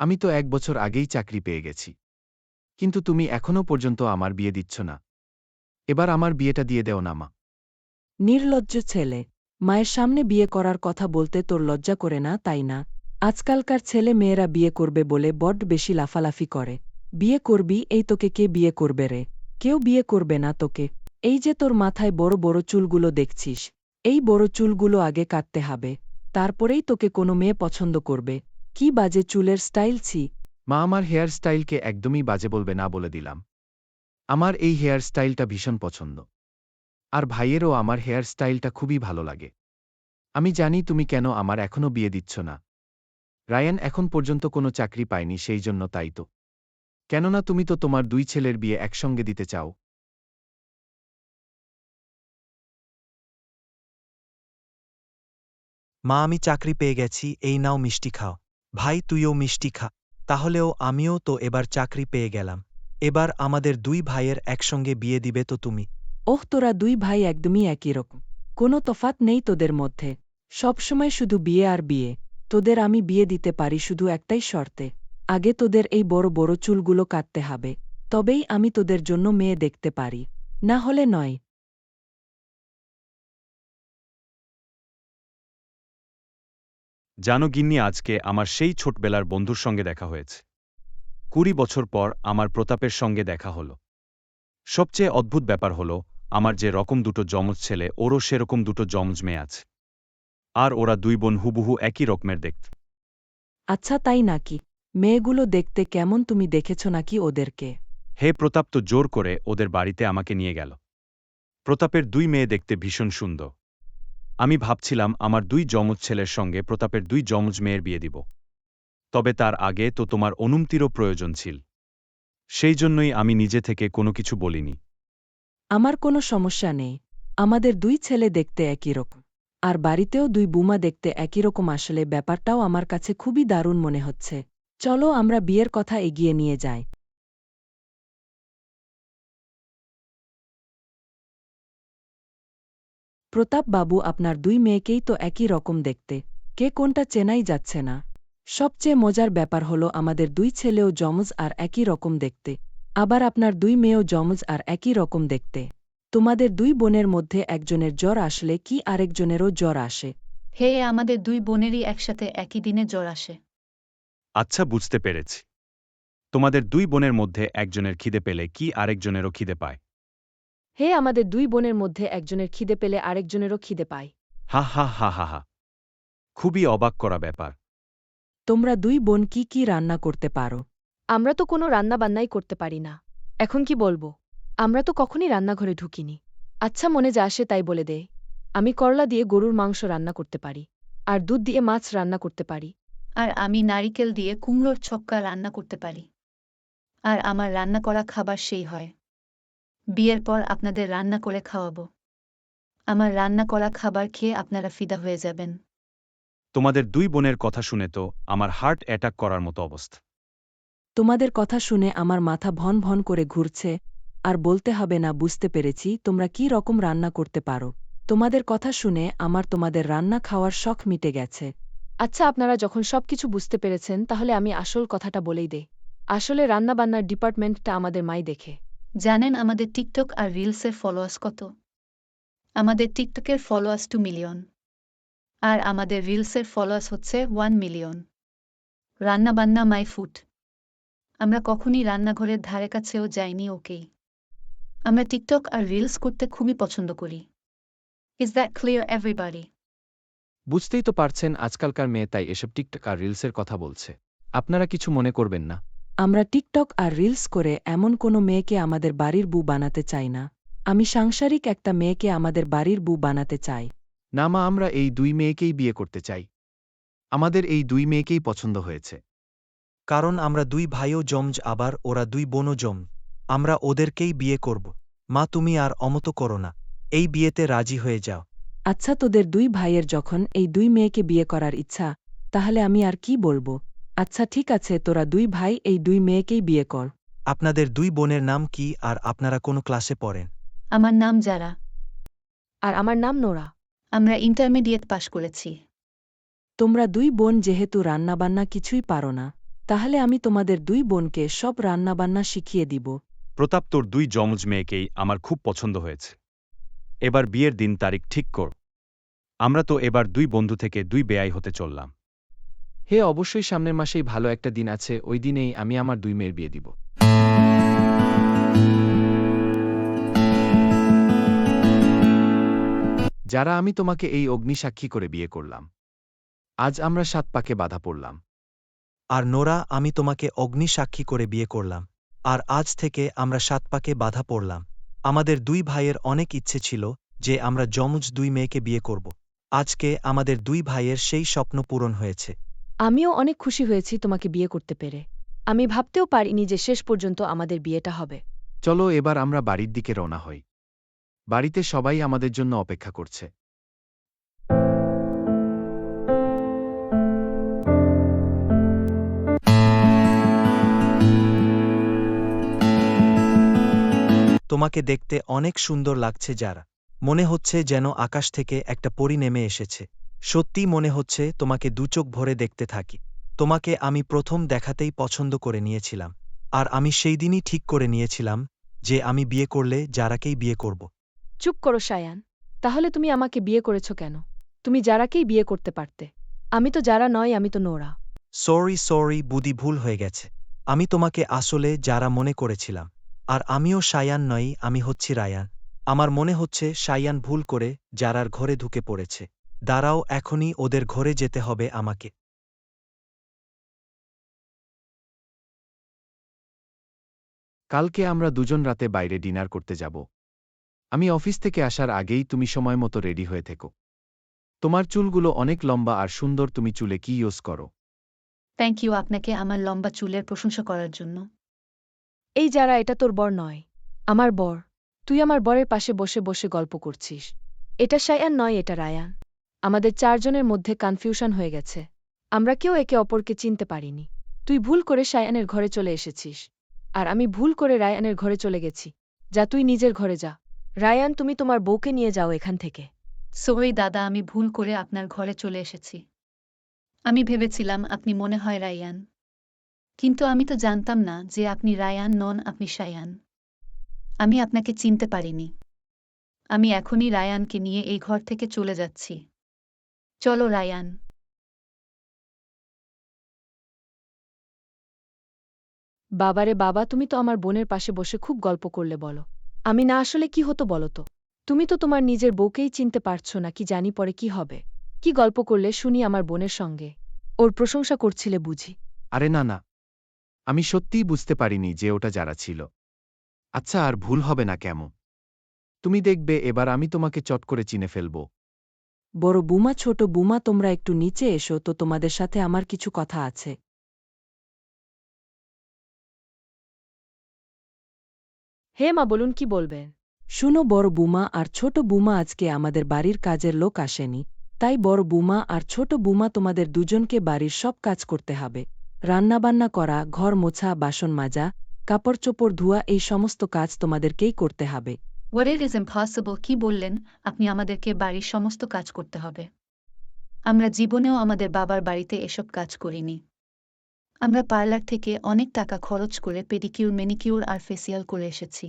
আমি তো 1 বছর আগেই চাকরি পেয়ে গেছি। কিন্তু তুমি এখনো পর্যন্ত আমার বিয়ে দিচ্ছ না। এবার আমার বিয়েটা দিয়ে দেও না মা। নির্লজ্জ ছেলে। মায়ের সামনে বিয়ে করার কথা বলতে তোর লজ্জা করে না, তাই না? আজকালকার ছেলে মেয়েরা বিয়ে করবে বলে বড্ড বেশি লাফালাফি করে। বিয়ে করবি, এই তোকে কে বিয়ে করবে রে? কেউ বিয়ে করবে না তোকে। এই যে তোর মাথায় বড় বড় চুলগুলো দেখছিস, এই বড় চুলগুলো আগে কাটতে হবে, তারপরেই তোকে কোনো মেয়ে পছন্দ করবে। কি বাজে চুলের স্টাইল, ছি! মা, আমার হেয়ার স্টাইলকে একদমই বাজে বলবে না বলে দিলাম। আমার এই হেয়ার স্টাইলটা ভীষণ পছন্দ। আর ভাইয়েরও আমার হেয়ার স্টাইলটা খুবই ভালো লাগে। আমি জানি তুমি কেন আমার এখনো বিয়ে দিচ্ছ না। রায়ান এখন পর্যন্ত কোনো চাকরি পায়নি, সেই জন্য তাই তো। কেননা তুমি তো তোমার 2 ছেলের বিয়ে একসঙ্গে দিতে চাও। মা, আমি চাকরি পেয়ে গেছি, এই নাও মিষ্টি খাও। ভাই, তুইও মিষ্টি খা। তাহলেও আমিও তো এবার চাকরি পেয়ে গেলাম। এবার আমাদের 2 ভাইয়ের একসঙ্গে বিয়ে দিবে তো তুমি? ওহ, তোরা 2 ভাই একদমই একই রকম। কোনো তফাৎ নেই তোদের মধ্যে। সবসময় শুধু বিয়ে আর বিয়ে। তোদের আমি বিয়ে দিতে পারি শুধু একটাই শর্তে। আগে তোদের এই বড় বড় চুলগুলো কাটতে হবে, তবেই আমি তোদের জন্য মেয়ে দেখতে পারি, না হলে নয়। জানো গিন্নি, আজকে আমার সেই ছোটবেলার বন্ধুর সঙ্গে দেখা হয়েছে। 20 বছর পর আমার প্রতাপের সঙ্গে দেখা হলো। সবচেয়ে অদ্ভুত ব্যাপার হলো, আমার যে রকম দুটো যমজ ছেলে, ওরও সেরকম দুটো যমজ মেয়ে আছে। আর ওরা 2 বোন হুবহু একই রকমের দেখতে। আচ্ছা, তাই নাকি? মেয়েগুলো দেখতে কেমন, তুমি দেখেছ নাকি ওদেরকে? হে প্রতাপ তো জোর করে ওদের বাড়িতে আমাকে নিয়ে গেল। প্রতাপের 2 মেয়ে দেখতে ভীষণ সুন্দর। আমি ভাবছিলাম আমার 2 যমজ ছেলের সঙ্গে প্রতাপের 2 যমজ মেয়ের বিয়ে দিব। তবে তার আগে তো তোমার অনুমতিরও প্রয়োজন ছিল। সেই জন্যই আমি নিজে থেকে কোনো কিছু বলিনি। আমার কোনো সমস্যা নেই। আমাদের 2 ছেলে দেখতে একই রকম। আর বাড়িতেও 2 বুমা দেখতে একই রকম। আসলে ব্যাপারটাও আমার কাছে খুবই দারুণ মনে হচ্ছে। চলো আমরা বিয়ের কথা এগিয়ে নিয়ে যাই। প্রতাপ বাবু, আপনার 2 মেয়েকেই তো একই রকম দেখতে। কে কোনটা চেনাই যাচ্ছে না। সবচেয়ে মজার ব্যাপার হলো আমাদের 2 ছেলেও যমজ আর একই রকম দেখতে। আবার আপনার 2 মেয়েও যমজ আর একই রকম দেখতে। তোমাদের 2 বোনের মধ্যে একজনের জ্বর আসলে কি আরেকজনেরও জ্বর আসে? হে, আমাদের 2 বোনেরই একসাথে একই দিনে জ্বর আসে। আচ্ছা, বুঝতে পেরেছি। তোমাদের 2 বোনের মধ্যে একজনের খিদে পেলে কি আরেকজনেরও খিদে পায়? হে, আমাদের 2 বোনের মধ্যে একজনের খিদে পেলে আরেকজনেরও খিদে পায়। হা হা হা হা হা। খুবই অবাক করা ব্যাপার। তোমরা 2 বোন কি কি রান্না করতে পারো? আমরা তো কোনো রান্না-বান্নাই করতে পারি না। এখন কি বলবো? আমরা তো কখনই রান্নাঘরে ঢুকিনি। আচ্ছা, মনে যা আসে তাই বলে দে। আমি করলা দিয়ে গরুর মাংস রান্না করতে পারি। আর দুধ দিয়ে মাছ রান্না করতে পারি। আর আমি নারিকেল দিয়ে কুমড়োর ছক্কা রান্না করতে পারি। আর আমার রান্না করা খাবার সেই হয়। বিয়ের পর আপনাদের রান্না করে খাওয়াবো। আমার রান্না করা খাবার খেয়ে আপনারা ফিদা হয়ে যাবেন। তোমাদের 2 বোনের কথা শুনে তো আমার হার্ট অ্যাটাক করার মতো অবস্থা। তোমাদের কথা শুনে আমার মাথা ভন ভন করে ঘুরছে। আর বলতে হবে না, বুঝতে পেরেছি তোমরা কি রকম রান্না করতে পারো। তোমাদের কথা শুনে আমার তোমাদের রান্না খাওয়ার শখ মিটে গেছে। আচ্ছা, আপনারা যখন সবকিছু বুঝতে পেরেছেন তাহলে আমি আসল কথাটা বলেই দেই। আসলে রান্নাবান্নার ডিপার্টমেন্টটা আমাদের মাই দেখে। জানেন আমাদের টিকটক আর রিলসের ফলোয়ার্স কত? আমাদের টিকটকের ফলোয়ার্স 2 মিলিয়ন। আর আমাদের রিলসের ফলোয়ার্স হচ্ছে 1 মিলিয়ন। রান্নাবান্না মাই ফুড। আমরা কখনই রান্নাঘরের ধারে কাছেও যাইনি, ওকেই। আমরা টিকটক আর রিলস করতে খুবই পছন্দ করি। Is that clear everybody? বুঝতেই তো পারছেন আজকালকার মেয়ে, তাই এসব টিকটক আর রিলসের কথা বলছে। আপনারা কিছু মনে করবেন না। আমরা টিকটক আর রিলস করে এমন কোনো মেয়েকে আমাদের বাড়ির বউ বানাতে চাই না। আমি সাংসারিক একটা মেয়েকে আমাদের বাড়ির বউ বানাতে চাই। না মা, আমরা এই 2 মেয়েকেই বিয়ে করতে চাই। আমাদের এই 2 মেয়েকেই পছন্দ হয়েছে। কারণ আমরা 2 ভাইও যমজ, আবার ওরা 2 বোনও যমজ। আমরা ওদেরকেই বিয়ে করব। মা, তুমি আর অমতো করো না। এই বিয়েতে রাজি হয়ে যাও। আচ্ছা, তোদের 2 ভাইয়ের যখন এই 2 মেয়েকে বিয়ে করার ইচ্ছা, তাহলে আমি আর কি বলবো। আচ্ছা ঠিক আছে, তোরা 2 ভাই এই 2 মেয়েকেই বিয়ে কর। আপনাদের 2 বোনের নাম কি আর আপনারা কোন ক্লাসে পড়েন? আমার নাম যারা। আর আমার নাম নোরা। আমরা ইন্টারমিডিয়েট পাশ করেছি। তোমরা 2 বোন যেহেতু রান্নাবান্না কিছুই পারো না, তাহলে আমি তোমাদের দুই বোনকে সব রান্নাবান্না শিখিয়ে দিব। প্রতাপ, তোর দুই যমজ মেয়েকেই আমার খুব পছন্দ হয়েছে। এবার বিয়ের দিন তারিখ ঠিক কর। আমরা তো এবার দুই বন্ধু থেকে দুই বেয়াই হতে চললাম। হে, অবশ্যই সামনের মাসেই ভালো একটা দিন আছে, ওই দিনেই আমি আমার দুই মেয়ের বিয়ে দিব। যারা, আমি তোমাকে এই অগ্নিসাক্ষী করে বিয়ে করলাম। আজ আমরা 7 পাকে বাধা পড়লাম। আর নোরা, আমি তোমাকে অগ্নিসাক্ষী করে বিয়ে করলাম। আর আজ থেকে আমরা 7 পাকে বাধা পড়লাম। আমাদের দুই ভাইয়ের অনেক ইচ্ছে ছিল যে আমরা যমজ দুই মেয়েকে বিয়ে করব। আজকে আমাদের দুই ভাইয়ের সেই স্বপ্ন পূরণ হয়েছে। আমিও অনেক খুশি হয়েছি তোমাকে বিয়ে করতে পেরে। আমি ভাবতেও পারিনি যে শেষ পর্যন্ত আমাদের বিয়েটা হবে। চলো এবার আমরা বাড়ির দিকে রওনা হই। বাড়িতে সবাই আমাদের জন্য অপেক্ষা করছে। তোমাকে দেখতে অনেক সুন্দর লাগছে যারা। মনে হচ্ছে যেন আকাশ থেকে একটা পরী নেমে এসেছে। সত্যি মনে হচ্ছে তোমাকে দুচোখ ভরে দেখতে থাকি। তোমাকে আমি প্রথম দেখাতেই পছন্দ করে নিয়েছিলাম। আর আমি সেই দিনই ঠিক করে নিয়েছিলাম যে আমি বিয়ে করলে যারাকেই বিয়ে করব। চুপ করো সায়ান। তাহলে তুমি আমাকে বিয়ে করেছ কেন? তুমি যারাকেই বিয়ে করতে পারতে। আমি তো যারা নয়, আমি তো নোরা। সরি, বুদ্ধি ভুল হয়ে গেছে। আমি তোমাকে আসলে যারা মনে করেছিলাম। আর আমিও সায়ান নই, আমি হচ্ছি রায়ান। আমার মনে হচ্ছে সায়ান ভুল করে যারার ঘরে ঢুকে পড়েছে। দাঁড়াও, এখনই ওদের ঘরে যেতে হবে আমাকে। কালকে আমরা দুজন রাতে বাইরে ডিনার করতে যাব। আমি অফিস থেকে আসার আগেই তুমি সময় মতো রেডি হয়ে থেকো। তোমার চুলগুলো অনেক লম্বা আর সুন্দর, তুমি চুলে কি ইউজ করো? থ্যাংক ইউ আপনাকে আমার লম্বা চুলের প্রশংসা করার জন্য। এই যারা, এটা তোর বর নয়, আমার বর। তুই আমার বরের পাশে বসে বসে গল্প করছিস। এটা সায়ান নয়, এটা রায়ান। আমাদের চারজনের মধ্যে কনফিউশন হয়ে গেছে। আমরা কেউ একে অপরকে চিনতে পারিনি। তুই ভুল করে সায়ানের ঘরে চলে এসেছিস। আর আমি ভুল করে রায়ানের ঘরে চলে গেছি। যা, তুই নিজের ঘরে যা। রায়ান, তুমি তোমার বউকে নিয়ে যাও এখান থেকে। সরি দাদা, আমি ভুল করে আপনার ঘরে চলে এসেছি। আমি ভেবেছিলাম আপনি মনে হয় রায়ান। কিন্তু আমি তো জানতাম না যে আপনি রায়ান নন, আপনি সায়ান। আমি আপনাকে চিনতে পারিনি। আমি এখনই রায়ানকে নিয়ে এই ঘর থেকে চলে যাচ্ছি। চলো রায়ান। বাবারে বাবা, তুমি তো আমার বোনের পাশে বসে খুব গল্প করলে। বলো, আমি না আসলে কি হতো বলো তো? তুমি তো তোমার নিজের বউকেই চিনতে পারছো না, কি জানি পরে কি হবে। কি গল্প করলে শুনি আমার বোনের সঙ্গে? ওর প্রশংসা করছিলে বুঝি? আরে না না, আমি সত্যিই বুঝতে পারিনি যে ওটা যারা ছিল। আচ্ছা, আর ভুল হবে না কেমন? তুমি দেখবে এবার আমি তোমাকে চট করে চিনে ফেলব। বড় বুমা, ছোট বুমা, তোমরা একটু নিচে এসো তো, তোমাদের সাথে আমার কিছু কথা আছে। হে মা, বলুন কি বলবেন? শুনো, বড় বুমা আর ছোট বুমা, আজকে আমাদের বাড়ির কাজের লোক আসেনি। তাই বড় বুমা আর ছোট বুমা তোমাদের দুজনকে বাড়ির সব কাজ করতে হবে। রান্নাবান্না করা, ঘর মোছা, বাসন মাজা, কাপড় চোপড় ধোয়া, এই সমস্ত কাজ তোমাদেরকেই করতে হবে। What it is impossible, কি বললেন? আপনি আমাদেরকে বাড়ির সমস্ত কাজ করতে হবে? আমরা জীবনেও আমাদের বাবার বাড়িতে এসব কাজ করিনি। আমরা পার্লার থেকে অনেক টাকা খরচ করে পেডিকিউর, ম্যানিকিউর আর ফেসিয়াল করে এসেছি।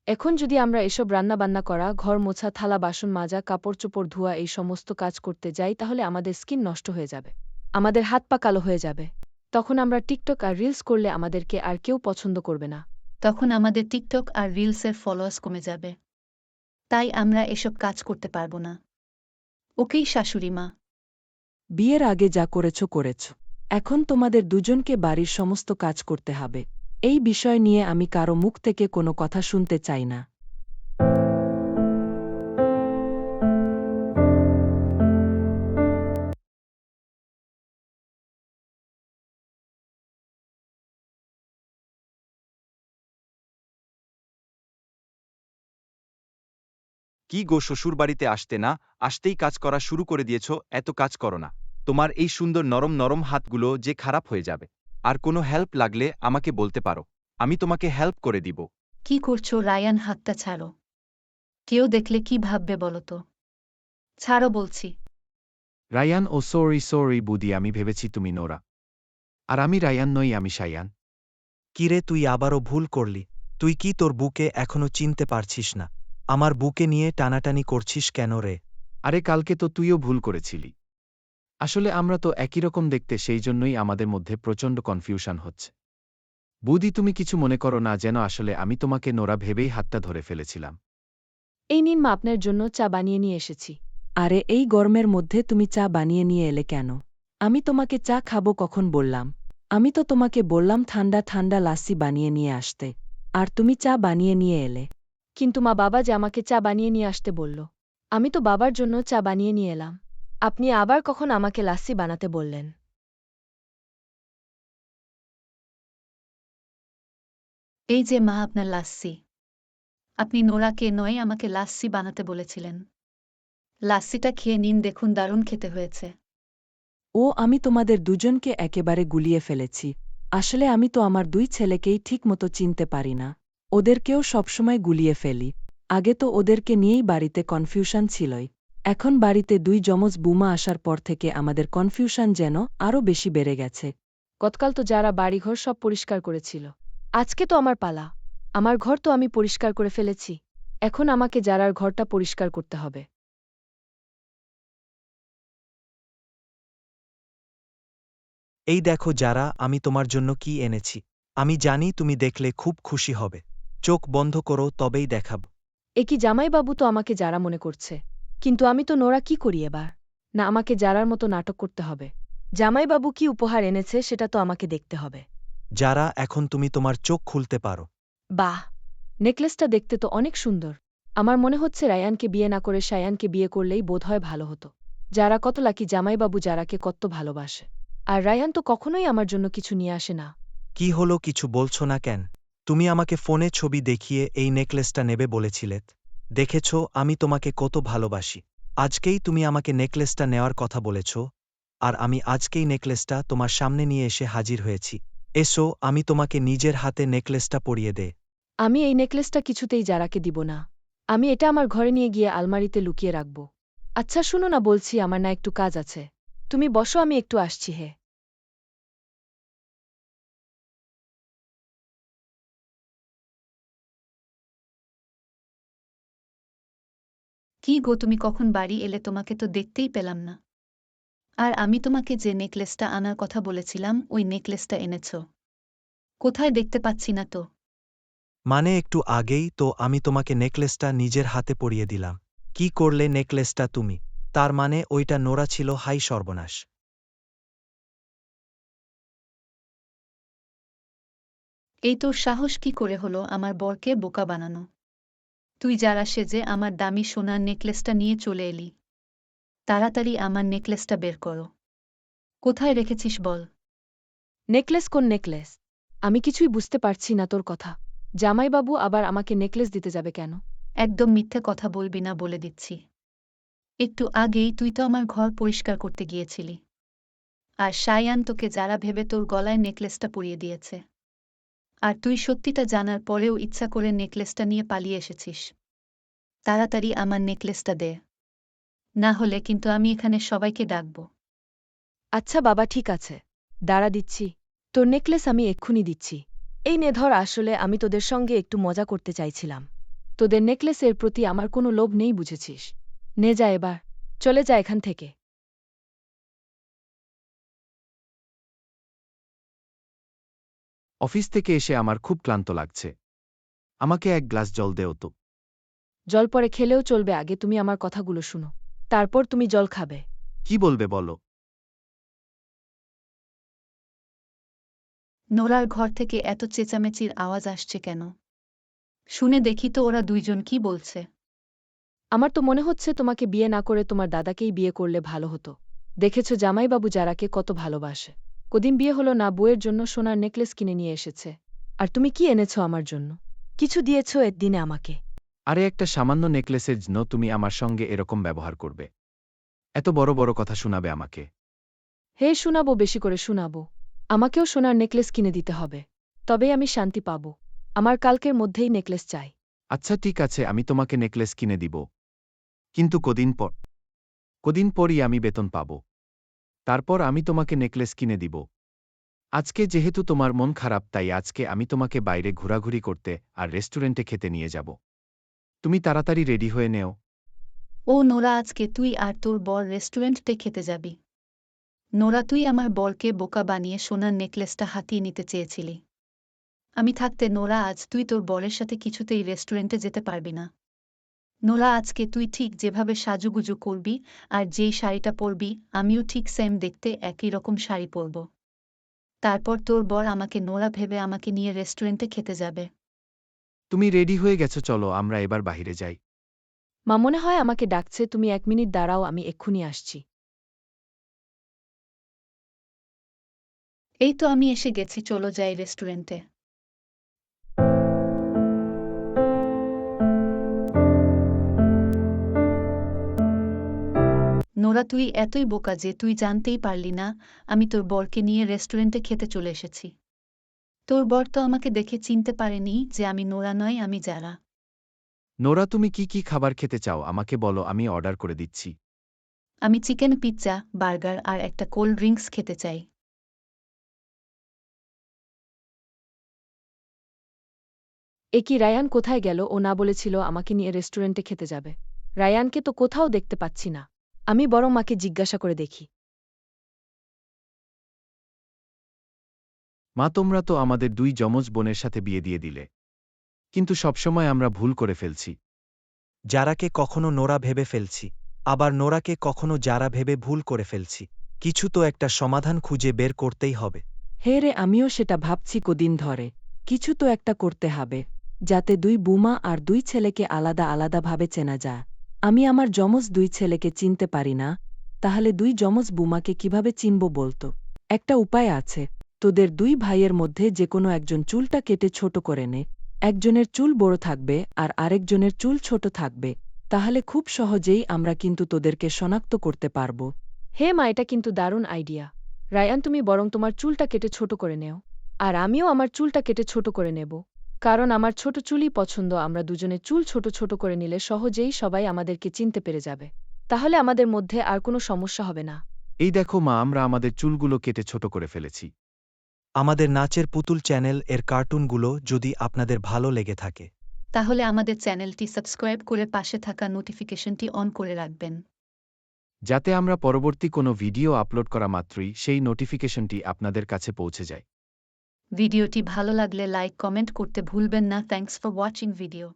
এখন যদি আমরা এসব রান্নাবান্না করা, ঘর মোছা, থালা বাসন মাজা, কাপড় চোপড় ধোয়া, এই সমস্ত কাজ করতে যাই, তাহলে আমাদের স্কিন নষ্ট হয়ে যাবে। আমাদের হাত পা কালো হয়ে যাবে। তখন আমরা টিকটক আর রিলস করলে আমাদেরকে আর কেউ পছন্দ করবে না। তখন আমাদের টিকটক আর রিলসের ফলোয়ার্স কমে যাবে। তাই আমরা এসব কাজ করতে পারবো না। ওকেই শাশুড়ি মা। বিয়ের আগে যা করেছ করেছ। এখন তোমাদের দুজনকে বাড়ির সমস্ত কাজ করতে হবে। এই বিষয় নিয়ে আমি কারো মুখ থেকে কোনো কথা শুনতে চাই না। কি গো, শ্বশুর বাড়িতে আসতে না আসতেই কাজ করা শুরু করে দিয়েছ? এত কাজ করো না। তোমার এই সুন্দর নরম নরম হাতগুলো যে খারাপ হয়ে যাবে। আর কোনো হেল্প লাগলে আমাকে বলতে পারো, আমি তোমাকে হেল্প করে দিব। কি করছো রায়ান? হাতটা ছাড়ো। কেউ দেখলে কি ভাববে বলো তো? ছাড়ো বলছি। রায়ান, ও সরি বুদি, আমি ভেবেছি তুমি নোরা। আর আমি রায়ান নই, আমি সায়ান। কিরে তুই আবারও ভুল করলি? তুই কি তোর বুকে এখনো চিনতে পারছিস না? আমার বুকে নিয়ে টানাটানি করছিস কেন রে? আরে কালকে তো তুইও ভুল করেছিলি। আসলে আমরা তো একই রকম দেখতে, সেই জন্যই আমাদের মধ্যে প্রচণ্ড কনফিউশন হচ্ছে। বুদি, তুমি কিছু মনে করো না যেন আসলে আমি তোমাকে নোরা ভেবেই হাতটা ধরে ফেলেছিলাম। এই নিন মা, আপনার জন্য চা বানিয়ে নিয়ে এসেছি। আরে এই গরমের মধ্যে তুমি চা বানিয়ে নিয়ে এলে কেন? আমি তোমাকে চা খাবো কখন বললাম? আমি তো তোমাকে বললাম ঠান্ডা ঠান্ডা লাসি বানিয়ে নিয়ে আসতে, আর তুমি চা বানিয়ে নিয়ে এলে। কিন্তু মা, বাবা যে আমাকে চা বানিয়ে নিয়ে আসতে বলল, আমি তো বাবার জন্য চা বানিয়ে নিয়ে এলাম। আপনি আবার কখন আমাকে লাস্সি বানাতে বললেন? এই যে মা, আপনার লাস্সি। আপনি নোরাকে নয়, আমাকে লাস্সি বানাতে বলেছিলেন। লাস্সিটা খেয়ে নিন, দেখুন দারুণ খেতে হয়েছে। ও আমি তোমাদের দুজনকে একেবারে গুলিয়ে ফেলেছি। আসলে আমি তো আমার দুই ছেলেকেই ঠিকমতো চিনতে পারি না। ওদেরকেও সবসময় গুলিয়ে ফেলি। আগে তো ওদেরকে নিয়েই বাড়িতে কনফিউশন ছিলই। এখন বাড়িতে দুই যমজ বুমা আসার পর থেকে আমাদের কনফিউশন যেন আরও বেশি বেড়ে গেছে। গতকাল তো যারা বাড়িঘর সব পরিষ্কার করেছিল, আজকে তো আমার পালা। আমার ঘর তো আমি পরিষ্কার করে ফেলেছি, এখন আমাকে যারার ঘরটা পরিষ্কার করতে হবে। এই দেখো যারা, আমি তোমার জন্য কি এনেছি। আমি জানি তুমি দেখলে খুব খুশি হবে। চোখ বন্ধ করো, তবেই দেখাব। এ কি জামাইবাবু তো আমাকে যারা মনে করছে, কিন্তু আমি তো নোরা, কি করি এবার? না আমাকে যারার মতো নাটক করতে হবে? জামাইবাবু কি উপহার এনেছে সেটা তো আমাকে দেখতে হবে। যারা, এখন তুমি তোমার চোখ খুলতে পারো। বাহ, নেকলেসটা দেখতে তো অনেক সুন্দর। আমার মনে হচ্ছে রায়ানকে বিয়ে না করে সায়ানকে বিয়ে করলেই বোধহয় ভালো হতো। যারা কত লাকি, জামাইবাবু যারাকে কত ভালোবাসে। আর রায়ান তো কখনোই আমার জন্য কিছু নিয়ে আসে না। কি হলো, কিছু বলছো না কেন? তুমি আমাকে ফোনে ছবি দেখিয়ে এই নেকলেসটা নেবে বলেছিলে। দেখেছ আমি তোমাকে কত ভালোবাসি। আজকেই তুমি আমাকে নেকলেসটা নেওয়ার কথা বলেছ, আর আমি আজকেই নেকলেসটা তোমার সামনে নিয়ে এসে হাজির হয়েছি। এসো, আমি তোমাকে নিজের হাতে নেকলেসটা পরিয়ে দে। আমি এই নেকলেসটা কিছুতেই যারাকে দিব না। আমি এটা আমার ঘরে নিয়ে গিয়ে আলমারিতে লুকিয়ে রাখব। আচ্ছা শুনো না, বলছি আমার না একটু কাজ আছে। তুমি বসো, আমি একটু আসছি। হে, কি গো, তুমি কখন বাড়ি এলে? তোমাকে তো দেখতেই পেলাম না। আর আমি তোমাকে যে নেকলেসটা আনার কথা বলেছিলাম, ওই নেকলেসটা এনেছ? কোথায় দেখতে পাচ্ছি না তো। মানে একটু আগেই তো আমি তোমাকে নেকলেসটা নিজের হাতে পরিয়ে দিলাম। কি করলে নেকলেসটা তুমি? তার মানে ওইটা নোরা ছিল? হাই সর্বনাশ! এই তোর সাহস কি করে হলো আমার বরকে বোকা বানানো? তুই যারা সেজে আমার দামি সোনার নেকলেসটা নিয়ে চলে এলি। তাড়াতাড়ি আমার নেকলেসটা বের করো। কোথায় রেখেছিস বল? নেকলেস? কোন নেকলেস? আমি কিছুই বুঝতে পারছি না তোর কথা। জামাইবাবু আবার আমাকে নেকলেস দিতে যাবে কেন? একদম মিথ্যে কথা বলবি না, বলে দিচ্ছি। একটু আগেই তুই তো আমার ঘর পরিষ্কার করতে গিয়েছিলি, আর সায়ান তোকে যারা ভেবে তোর গলায় নেকলেসটা পরিয়ে দিয়েছে। আর তুই সত্যিটা জানার পরেও ইচ্ছা করে নেকলেসটা নিয়ে পালিয়ে এসেছিস। তাড়াতাড়ি আমার নেকলেসটা দে, না হলে কিন্তু আমি এখানে সবাইকে ডাকব। আচ্ছা বাবা, ঠিক আছে, দাঁড়া দিচ্ছি। তোর নেকলেস আমি এক্ষুনি দিচ্ছি। এই নে ধর, আসলে আমি তোদের সঙ্গে একটু মজা করতে চাইছিলাম। তোদের নেকলেসের প্রতি আমার কোনো লোভ নেই, বুঝেছিস? নে যা এবার, চলে যা এখান থেকে। অফিস থেকে এসে আমার খুব ক্লান্ত লাগছে। আমাকে এক গ্লাস জল দেও তো। জল পরে খেলেও চলবে, আগে তুমি আমার কথাগুলো শুনো, তারপর তুমি জল খাবে। কি বলবে বলো? নোরার ঘর থেকে এত চেঁচামেচির আওয়াজ আসছে কেন? শুনে দেখি তো ওরা দুইজন কি বলছে। আমার তো মনে হচ্ছে তোমাকে বিয়ে না করে তোমার দাদাকেই বিয়ে করলে ভালো হতো। দেখেছ জামাইবাবু যারাকে কত ভালোবাসে। কদিন বিয়ে হলো না, বউয়ের জন্য সোনার নেকলেস কিনে নিয়ে এসেছে। আর তুমি কি এনেছ আমার জন্য? কিছু দিয়েছ এর দিনে আমাকে? আরে একটা সামান্য নেকলেসের জন্য তুমি আমার সঙ্গে এরকম ব্যবহার করবে? এত বড় বড় কথা শোনাবে আমাকে? হে শোনাবো, বেশি করে শোনাবো। আমাকেও সোনার নেকলেস কিনে দিতে হবে, তবেই আমি শান্তি পাব। আমার কালকের মধ্যেই নেকলেস চাই। আচ্ছা ঠিক আছে, আমি তোমাকে নেকলেস কিনে দিব, কিন্তু কদিন পর। কদিন পরই আমি বেতন পাব, তারপর আমি তোমাকে নেকলেস কিনে দিব। আজকে যেহেতু তোমার মন খারাপ তাই আজকে আমি তোমাকে বাইরে ঘোরাঘুরি করতে আর রেস্টুরেন্টে খেতে নিয়ে যাব। তুমি তাড়াতাড়ি রেডি হয়ে নেও। ও নোরা, আজকে তুই আর তোর বর রেস্টুরেন্টে খেতে যাবি? নোরা, তুই আমার বরকে বোকা বানিয়ে সোনার নেকলেসটা হাতিয়ে নিতে চেয়েছিলি। আমি থাকতে নোরা, আজ তুই তোর বরের সাথে কিছুতেই রেস্টুরেন্টে যেতে পারবি না। নোরা, আজকে তুই ঠিক যেভাবে সাজুগুজু করবি আর যেই শাড়িটা পরবি আমিও ঠিক সেম দেখতে একই রকম শাড়ি পরব। তারপর তোর বর আমাকে নোরা ভেবে আমাকে নিয়ে রেস্টুরেন্টে খেতে যাবে। তুমি রেডি হয়ে গেছো, চলো আমরা এবার বাহিরে যাই। মা মনে হয় আমাকে ডাকছে, তুমি 1 মিনিট দাঁড়াও, আমি এক্ষুনি আসছি। এই তো আমি এসে গেছি, চলো যাই রেস্টুরেন্টে। নোরা, তুই এতই বোকা যে তুই জানতেই পারলি না আমি তোর বরকে নিয়ে রেস্টুরেন্টে খেতে চলে এসেছি। তোর বর তো আমাকে দেখে চিনতে পারেনি যে আমি নোরা নয়, আমি যারা। নোরা, তুমি কি কি খাবার খেতে চাও আমাকে বলো, আমি অর্ডার করে দিচ্ছি। আমি চিকেন পিৎজা, বার্গার আর একটা কোল্ড ড্রিঙ্কস খেতে চাই। এ কি, রায়ান কোথায় গেল? ও না বলেছিল আমাকে নিয়ে রেস্টুরেন্টে খেতে যাবে? রায়ানকে তো কোথাও দেখতে পাচ্ছি না। আমি বরং মাকে জিজ্ঞাসা করে দেখি। মা, তোমরা তো আমাদের 2 যমজ বোনের সাথে বিয়ে দিয়ে দিলে, কিন্তু সবসময় আমরা ভুল করে ফেলছি। যারাকে কখনো নোরা ভেবে ফেলছি, আবার নোরাকে কখনো যারা ভেবে ভুল করে ফেলছি। কিছু তো একটা সমাধান খুঁজে বের করতেই হবে। হে রে, আমিও সেটা ভাবছি কদিন ধরে। কিছু তো একটা করতে হবে, যাতে 2 বুমা আর 2 ছেলেকে আলাদা আলাদাভাবে চেনা যায়। আমি আমার যমজ 2 ছেলেকে চিনতে পারি না, তাহলে 2 যমজ বুমাকে কিভাবে চিনব বলতো? একটা উপায় আছে। তোদের 2 ভাইয়ের মধ্যে যে কোনো একজন চুলটা কেটে ছোট করে নে, একজনের চুল বড় থাকবে আর আরেকজনের চুল ছোট থাকবে, তাহলে খুব সহজেই আমরা কিন্তু তোদেরকে শনাক্ত করতে পারব। হে মা, এটা কিন্তু দারুণ আইডিয়া। রায়ান, তুমি বরং তোমার চুলটা কেটে ছোট করে নেও, আর আমিও আমার চুলটা কেটে ছোট করে নেব। কারণ আমার ছোট চুলই পছন্দ। আমরা দুজনে চুল ছোট ছোট করে নিলে সহজেই সবাই আমাদেরকে চিনতে পেরে যাবে। তাহলে আমাদের মধ্যে আর কোনো সমস্যা হবে না। এই দেখো মা, আমরা আমাদের চুলগুলো কেটে ছোট করে ফেলেছি। আমাদের নাচের পুতুল চ্যানেল এর কার্টুনগুলো যদি আপনাদের ভালো লেগে থাকে, তাহলে আমাদের চ্যানেলটি সাবস্ক্রাইব করে পাশে থাকা নোটিফিকেশনটি অন করে রাখবেন, যাতে আমরা পরবর্তী কোনো ভিডিও আপলোড করা মাত্রই সেই নোটিফিকেশনটি আপনাদের কাছে পৌঁছে যায়। ভিডিওটি ভালো লাগলে লাইক কমেন্ট করতে ভুলবেন না। Thanks for watching video.